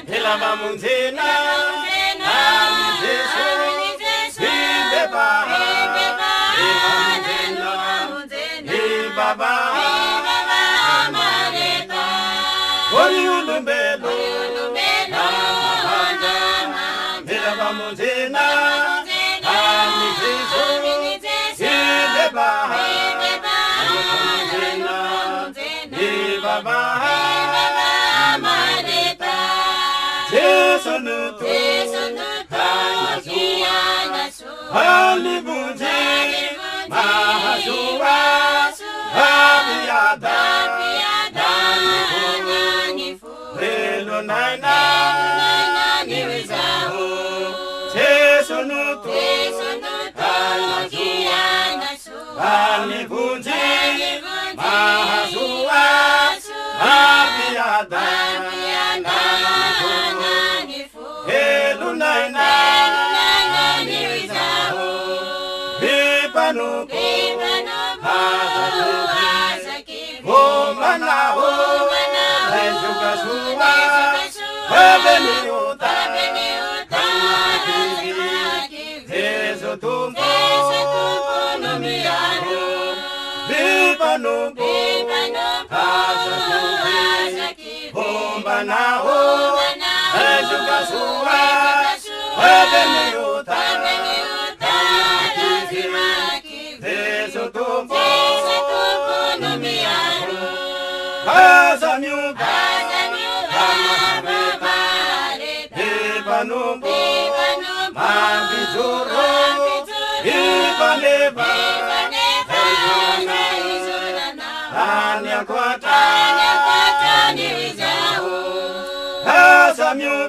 Hilamba munzina, Jesu, Bibeba, Baba, Mareta, Oriulumbelo, Hilamba munzina, Jesu, Bibeba, Baba, Mareta, Jesu nutu, Halibunji, Mahasua, Habiada, Relo naina, Niwizahu, Jesu nutu, Halibunji, Mahasua, Habiada, Relo naina, Bipanupo, Homanaho, Rejukasua, Hebeniuta, Jesu tumpo, Numiaru, Bipanupo, Homanaho, Rejukasua, Hebeniuta, Jesu tumpo, Hazamiuba, Ibanubo, Mambizuro, Ibaneba, Anyakwata, Hazamiuba,